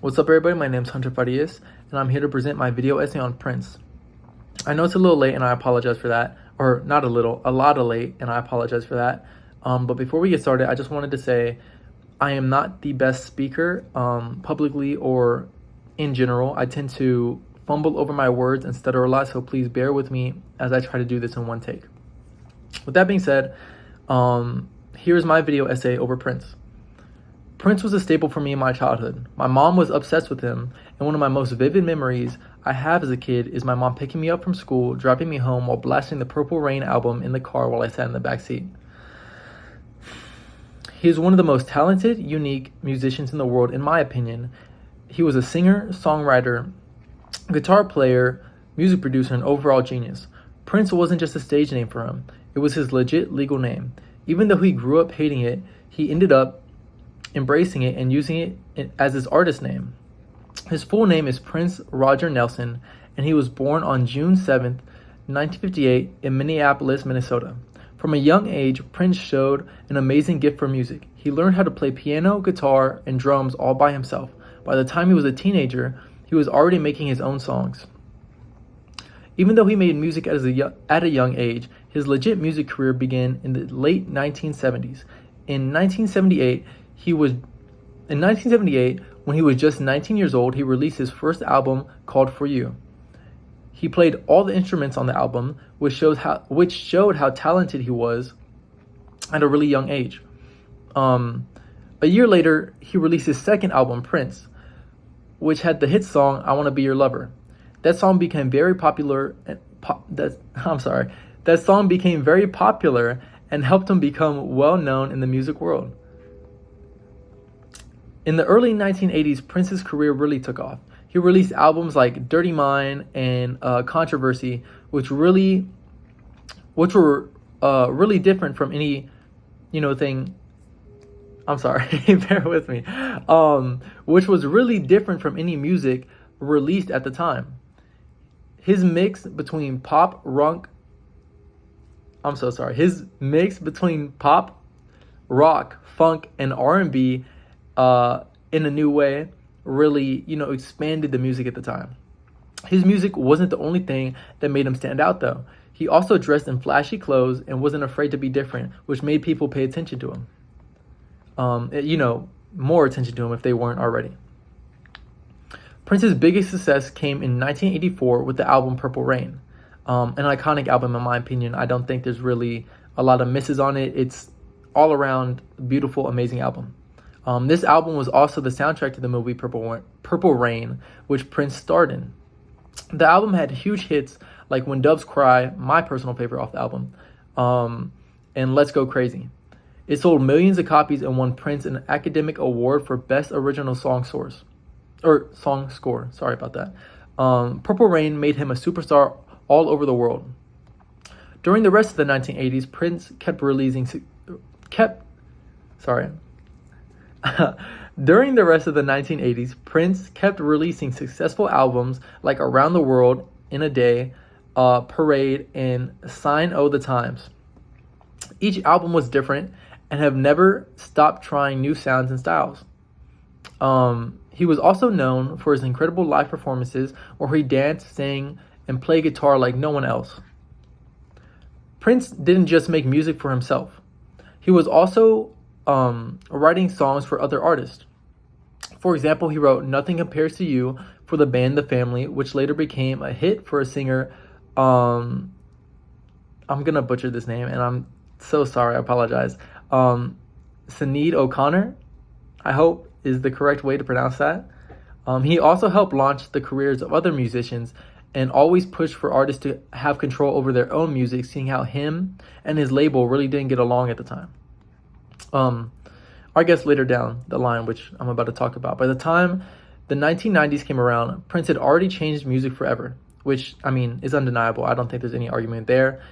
What's up, everybody? My name is Hunter Farias, and I'm here to present my video essay on Prince. I know it's a little late, and I apologize for that. Or not a little, a lot of late, and I apologize for that. But before we get started, I just wanted to say I am not the best speaker publicly or in general. I tend to fumble over my words and stutter a lot, so please bear with me as I try to do this in one take. With that being said, here's my video essay over Prince. Prince was a staple for me in my childhood. My mom was obsessed with him, and one of my most vivid memories I have as a kid is my mom picking me up from school, driving me home while blasting the Purple Rain album in the car while I sat in the back seat. He is one of the most talented, unique musicians in the world, in my opinion. He was a singer, songwriter, guitar player, music producer, and overall genius. Prince wasn't just a stage name for him. It was his legit legal name. Even though he grew up hating it, he ended up embracing it and using it as his artist name. His full name is Prince Roger Nelson, and he was born on June 7th, 1958 in Minneapolis, Minnesota. From a young age, Prince showed an amazing gift for music. He learned how to play piano, guitar, and drums all by himself. By the time he was a teenager, he was already making his own songs. Even though he made music at a young age, his legit music career began in the late 1970s. In 1978, when he was just 19 years old, he released his first album called For You. He played all the instruments on the album, which showed how talented he was at a really young age. A year later, he released his second album, Prince, which had the hit song "I Want to Be Your Lover." That song became very popular. That song became very popular and helped him become well known in the music world. In the early 1980s, Prince's career really took off. He released albums like Dirty Mind and Controversy, which were really different from any, thing. I'm sorry, bear with me. Which was really different from any music released at the time. His mix between pop, rock, funk, and R&B in a new way really, expanded the music at the time. His music wasn't the only thing that made him stand out, though. He also dressed in flashy clothes and wasn't afraid to be different, which made people pay attention to him. More attention to him if they weren't already. Prince's biggest success came in 1984 with the album Purple Rain. An iconic album in my opinion. I don't think there's really a lot of misses on it. It's all around beautiful, amazing album. This album was also the soundtrack to the movie Purple Rain, which Prince starred in. The album had huge hits like When Doves Cry, my personal favorite off the album, and Let's Go Crazy. It sold millions of copies and won Prince an academic award for Best Original Song Score. Sorry about that. Purple Rain made him a superstar all over the world. During the rest of the 1980s, Prince During the rest of the 1980s, Prince kept releasing successful albums like Around the World in a Day, Parade, and Sign O' the Times. Each album was different and have never stopped trying new sounds and styles. He was also known for his incredible live performances where he danced, sang, and played guitar like no one else. Prince didn't just make music for himself. He was also writing songs for other artists. For example, he wrote Nothing Compares to You for the band The Family, which later became a hit for a singer. I'm going to butcher this name, and I'm so sorry. I apologize. Sinead O'Connor, I hope is the correct way to pronounce that. He also helped launch the careers of other musicians and always pushed for artists to have control over their own music, seeing how him and his label really didn't get along at the time. I guess later down the line, which I'm about to talk about. By the time the 1990s came around, Prince had already changed music forever, which, is undeniable. I don't think there's any argument there.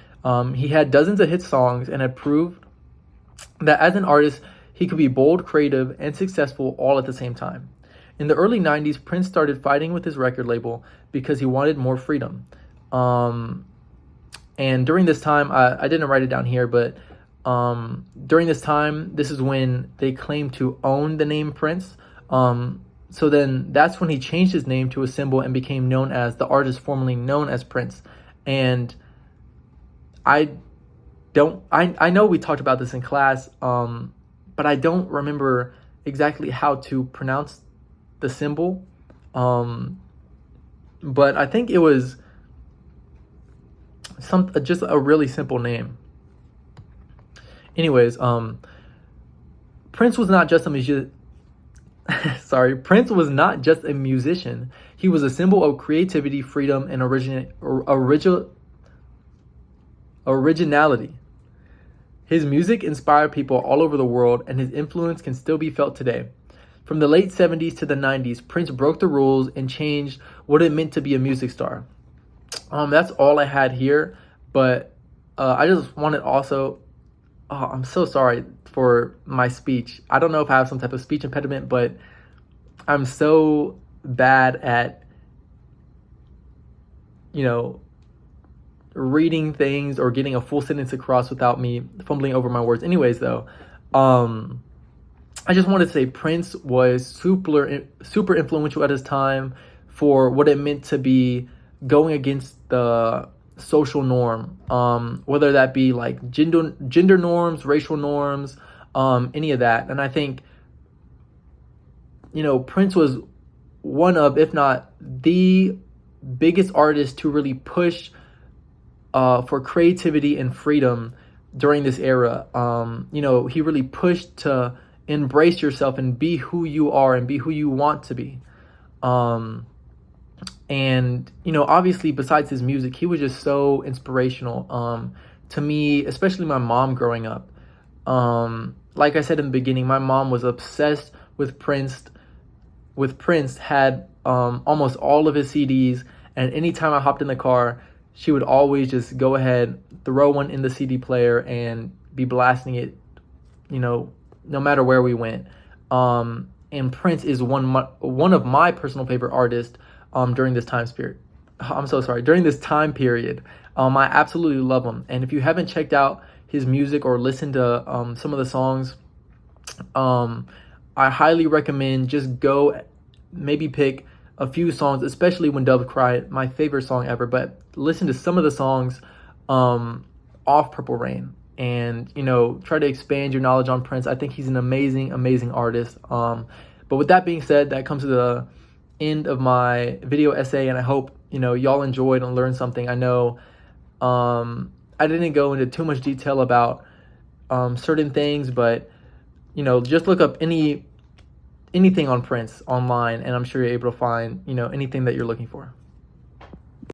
He had dozens of hit songs and had proved that as an artist, he could be bold, creative, and successful all at the same time. In the early 90s, Prince started fighting with his record label because he wanted more freedom. And during this time, I didn't write it down here, but During this time, this is when they claimed to own the name Prince. So then that's when he changed his name to a symbol and became known as the artist formerly known as Prince. And I I know we talked about this in class, but I don't remember exactly how to pronounce the symbol. But I think it was just a really simple name. Anyways, Prince was not just a musician. Sorry, Prince was not just a musician. He was a symbol of creativity, freedom, and originality. His music inspired people all over the world, and his influence can still be felt today. From the late 70s to the 90s, Prince broke the rules and changed what it meant to be a music star. That's all I had here, but I just wanted also, I'm so sorry for my speech. I don't know if I have some type of speech impediment, but I'm so bad at, reading things or getting a full sentence across without me fumbling over my words. Anyways, though, I just wanted to say Prince was super influential at his time for what it meant to be going against the social norm, whether that be like gender norms, racial norms, any of that. And I think, Prince was one of, if not the biggest artist to really push for creativity and freedom during this era. He really pushed to embrace yourself and be who you are and be who you want to be. And, obviously besides his music, he was just so inspirational to me, especially my mom growing up. Like I said in the beginning, my mom was obsessed with Prince, had almost all of his CDs. And anytime I hopped in the car, she would always just go ahead, throw one in the CD player and be blasting it, no matter where we went. And Prince is one of my personal favorite artists during this time period. During this time period. I absolutely love him. And if you haven't checked out his music or listened to some of the songs, I highly recommend just go maybe pick a few songs, especially When Doves Cry, my favorite song ever, but listen to some of the songs off Purple Rain and, try to expand your knowledge on Prince. I think he's an amazing, amazing artist. But with that being said, that comes to the end of my video essay, and I hope, y'all enjoyed and learned something. I know I didn't go into too much detail about certain things, but, just look up anything on Prince online, and I'm sure you're able to find, anything that you're looking for.